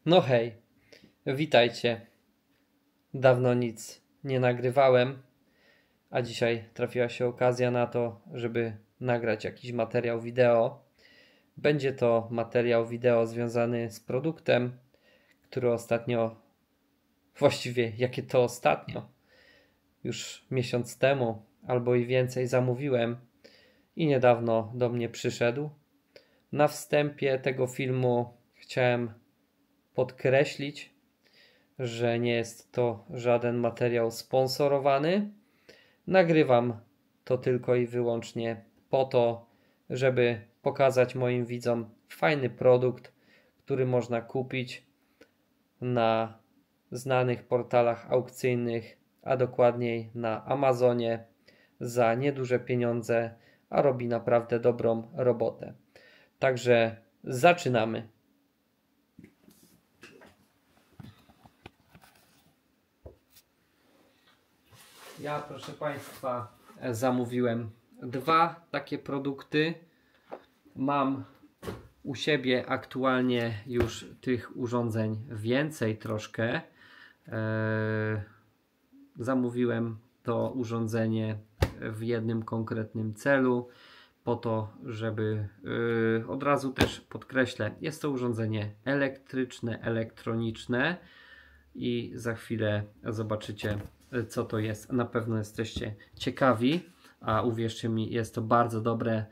No hej, witajcie. Dawno nic nie nagrywałem, a dzisiaj trafiła się okazja na to, żeby nagrać jakiś materiał wideo. Będzie to materiał wideo związany z produktem, który właściwie jakie to ostatnio, już miesiąc temu albo i więcej zamówiłem i niedawno do mnie przyszedł. Na wstępie tego filmu chciałem podkreślić, że nie jest to żaden materiał sponsorowany. Nagrywam to tylko i wyłącznie po to, żeby pokazać moim widzom fajny produkt, który można kupić na znanych portalach aukcyjnych, a dokładniej na Amazonie za nieduże pieniądze, a robi naprawdę dobrą robotę. Także zaczynamy. Ja, proszę Państwa, zamówiłem dwa takie produkty. Mam u siebie aktualnie już tych urządzeń więcej troszkę. Zamówiłem to urządzenie w jednym konkretnym celu, po to, żeby od razu też podkreślę, jest to urządzenie elektryczne, elektroniczne i za chwilę zobaczycie, co to jest. Na pewno jesteście ciekawi, a uwierzcie mi, jest to bardzo dobre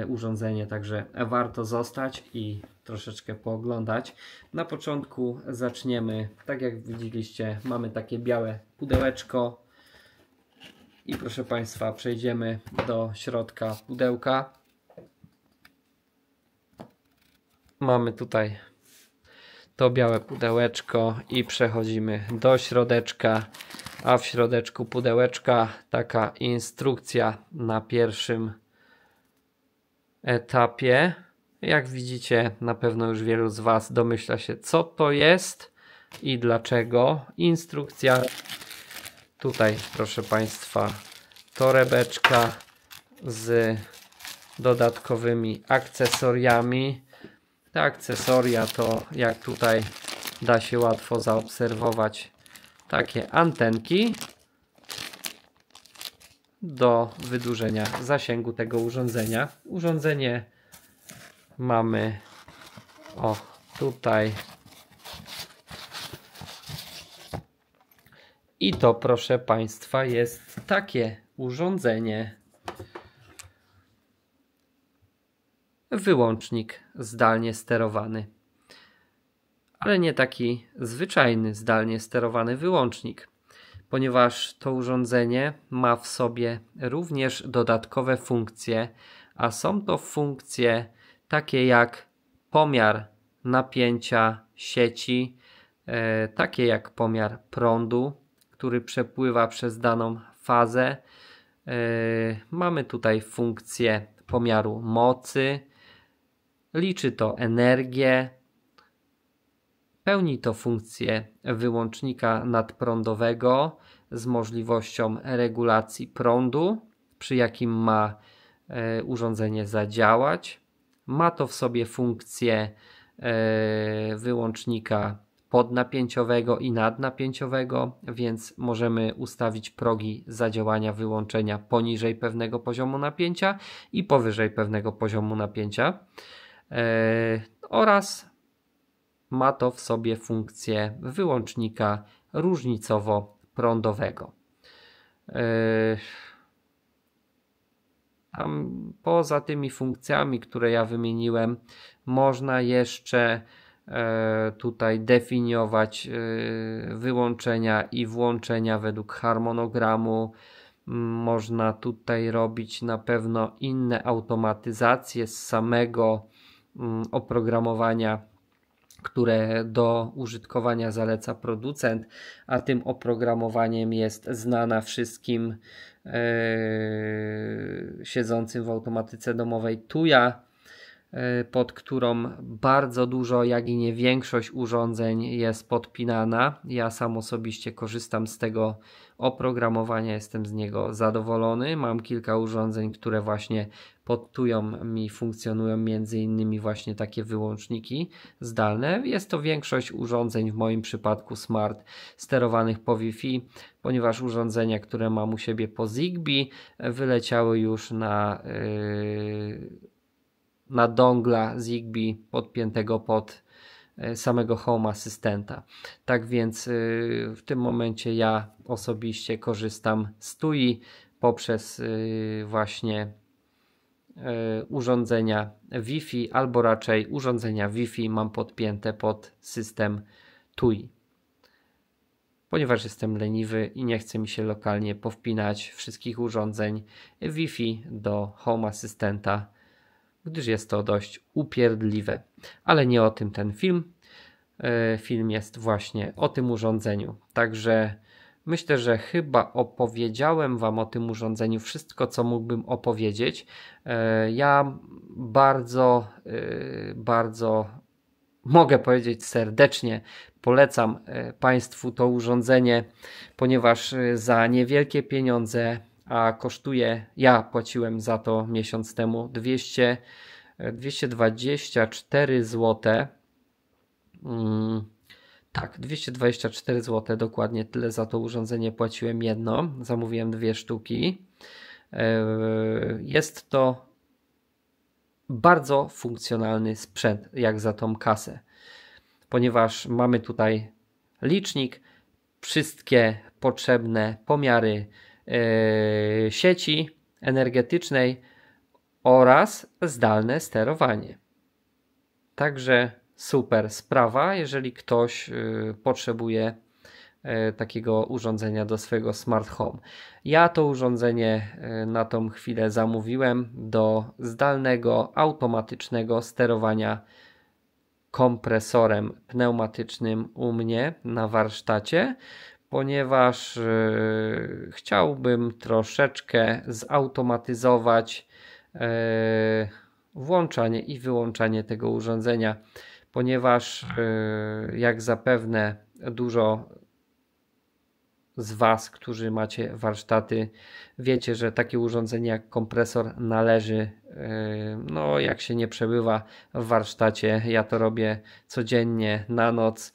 urządzenie, także warto zostać i troszeczkę pooglądać. Na początku zaczniemy, tak jak widzieliście, mamy takie białe pudełeczko i proszę Państwa, przejdziemy do środka pudełka. Mamy tutaj to białe pudełeczko i przechodzimy do środeczka, a w środeczku pudełeczka taka instrukcja na pierwszym etapie. Jak widzicie, na pewno już wielu z Was domyśla się, co to jest i dlaczego. Instrukcja. Tutaj, proszę Państwa, torebeczka z dodatkowymi akcesoriami. Te akcesoria to, jak tutaj da się łatwo zaobserwować, takie antenki do wydłużenia zasięgu tego urządzenia. Urządzenie mamy tutaj i to, proszę Państwa, jest takie urządzenie. Wyłącznik zdalnie sterowany, ale nie taki zwyczajny zdalnie sterowany wyłącznik, ponieważ to urządzenie ma w sobie również dodatkowe funkcje, a są to funkcje takie jak pomiar napięcia sieci, takie jak pomiar prądu, który przepływa przez daną fazę. Mamy tutaj funkcję pomiaru mocy, liczy to energię, pełni to funkcję wyłącznika nadprądowego z możliwością regulacji prądu, przy jakim ma urządzenie zadziałać. Ma to w sobie funkcję wyłącznika podnapięciowego i nadnapięciowego, więc możemy ustawić progi zadziałania wyłączenia poniżej pewnego poziomu napięcia i powyżej pewnego poziomu napięcia. Oraz ma to w sobie funkcję wyłącznika różnicowo-prądowego. Poza tymi funkcjami, które ja wymieniłem, można jeszcze tutaj definiować wyłączenia i włączenia według harmonogramu. Można tutaj robić na pewno inne automatyzacje z samego oprogramowania, które do użytkowania zaleca producent, a tym oprogramowaniem jest znana wszystkim siedzącym w automatyce domowej Tuya. pod którą bardzo dużo, jak i nie większość urządzeń jest podpinana. Ja sam osobiście korzystam z tego oprogramowania, jestem z niego zadowolony. Mam kilka urządzeń, które właśnie pod tują mi funkcjonują, między innymi właśnie takie wyłączniki zdalne. Jest to większość urządzeń, w moim przypadku smart, sterowanych po Wi-Fi, ponieważ urządzenia, które mam u siebie po Zigbee, wyleciały już na dongla Zigbee podpiętego pod samego Home Assistanta. Tak więc w tym momencie ja osobiście korzystam z TUI poprzez właśnie urządzenia Wi-Fi, albo raczej urządzenia Wi-Fi mam podpięte pod system TUI. Ponieważ jestem leniwy i nie chce mi się lokalnie powpinać wszystkich urządzeń Wi-Fi do Home Assistanta, gdyż jest to dość upierdliwe. Ale nie o tym ten film. Film jest właśnie o tym urządzeniu. Także myślę, że chyba opowiedziałem Wam o tym urządzeniu wszystko, co mógłbym opowiedzieć. Ja bardzo mogę powiedzieć serdecznie polecam Państwu to urządzenie, ponieważ za niewielkie pieniądze, a kosztuje, ja płaciłem za to miesiąc temu 224 zł. Tak, 224 zł, dokładnie tyle za to urządzenie płaciłem jedno. Zamówiłem 2 sztuki. Jest to bardzo funkcjonalny sprzęt, jak za tą kasę, ponieważ mamy tutaj licznik, wszystkie potrzebne pomiary sieci energetycznej oraz zdalne sterowanie. Także super sprawa, jeżeli ktoś potrzebuje takiego urządzenia do swojego smart home. Ja to urządzenie na tą chwilę zamówiłem do zdalnego, automatycznego sterowania kompresorem pneumatycznym u mnie na warsztacie, ponieważ chciałbym troszeczkę zautomatyzować włączanie i wyłączanie tego urządzenia, ponieważ jak zapewne dużo z Was, którzy macie warsztaty, wiecie, że takie urządzenie jak kompresor należy, no jak się nie przebywa w warsztacie, ja to robię codziennie na noc,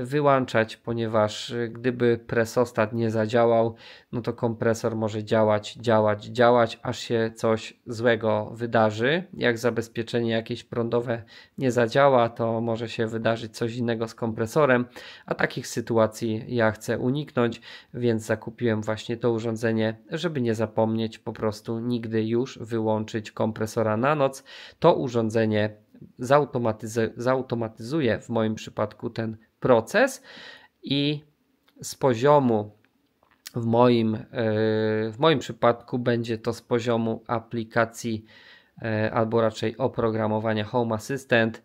wyłączać, ponieważ gdyby presostat nie zadziałał, no to kompresor może działać, aż się coś złego wydarzy. Jak zabezpieczenie jakieś prądowe nie zadziała, to może się wydarzyć coś innego z kompresorem, a takich sytuacji ja chcę uniknąć, więc zakupiłem właśnie to urządzenie, żeby nie zapomnieć po nigdy już wyłączyć kompresora na noc. To urządzenie zautomatyzuje w moim przypadku ten proces i z poziomu w moim przypadku będzie to z poziomu aplikacji albo raczej oprogramowania Home Assistant.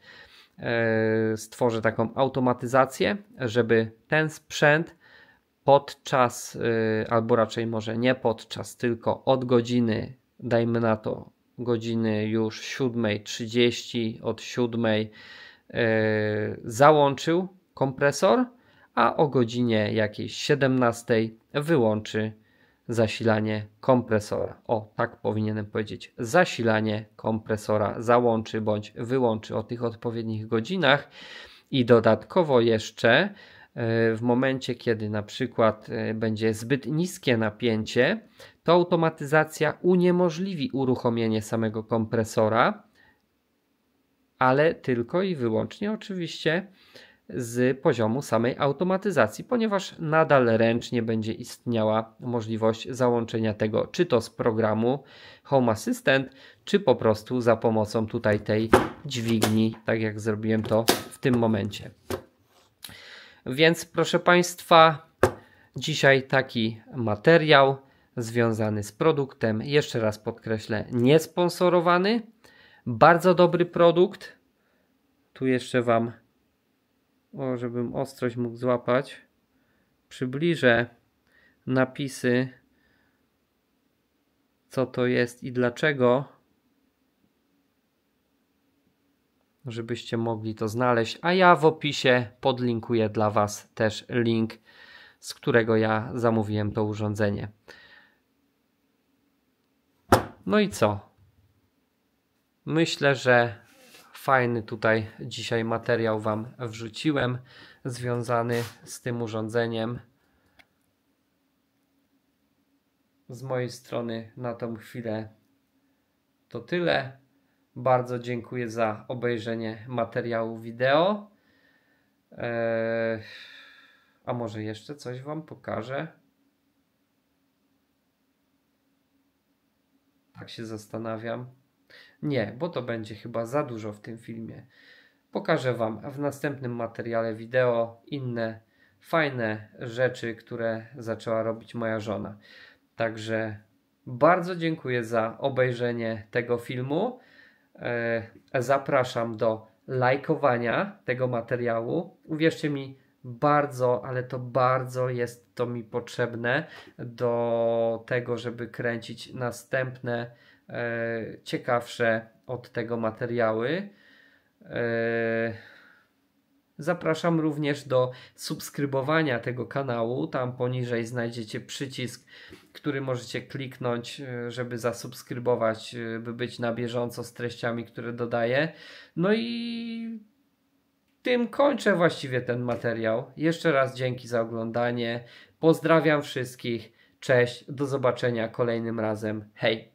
Stworzę taką automatyzację, żeby ten sprzęt podczas, albo raczej może nie podczas, tylko od godziny, dajmy na to godziny już 7:30, od 7 załączył kompresor, a o godzinie jakiejś 17 wyłączy zasilanie kompresora. O, tak powinienem powiedzieć. Zasilanie kompresora załączy bądź wyłączy o tych odpowiednich godzinach i dodatkowo jeszcze w momencie, kiedy na przykład będzie zbyt niskie napięcie, to automatyzacja uniemożliwi uruchomienie samego kompresora, ale tylko i wyłącznie oczywiście z poziomu samej automatyzacji, ponieważ nadal ręcznie będzie istniała możliwość załączenia tego, czy to z programu Home Assistant, czy po prostu za pomocą tutaj tej dźwigni, tak jak zrobiłem to w tym momencie. Więc proszę Państwa, dzisiaj taki materiał związany z produktem, jeszcze raz podkreślę, niesponsorowany, bardzo dobry produkt. Tu jeszcze Wam, żebym ostrość mógł złapać, przybliżę napisy, co to jest i dlaczego. żebyście mogli to znaleźć, a ja w opisie podlinkuję dla Was też link, z którego ja zamówiłem to urządzenie. No i co? Myślę, że fajny tutaj dzisiaj materiał Wam wrzuciłem związany z tym urządzeniem. Z mojej strony na tą chwilę to tyle. Bardzo dziękuję za obejrzenie materiału wideo. A może jeszcze coś Wam pokażę? Tak się zastanawiam. Nie, bo to będzie chyba za dużo w tym filmie. Pokażę Wam w następnym materiale wideo inne fajne rzeczy, które zaczęła robić moja żona. Także bardzo dziękuję za obejrzenie tego filmu. Zapraszam do lajkowania tego materiału. Uwierzcie mi, bardzo, ale to bardzo jest to mi potrzebne do tego, żeby kręcić następne ciekawsze od tego materiały. Zapraszam również do subskrybowania tego kanału. Tam poniżej znajdziecie przycisk, który możecie kliknąć, żeby zasubskrybować, by być na bieżąco z treściami, które dodaję. No i tym kończę właściwie ten materiał. Jeszcze raz dzięki za oglądanie. Pozdrawiam wszystkich. Cześć, do zobaczenia kolejnym razem. Hej!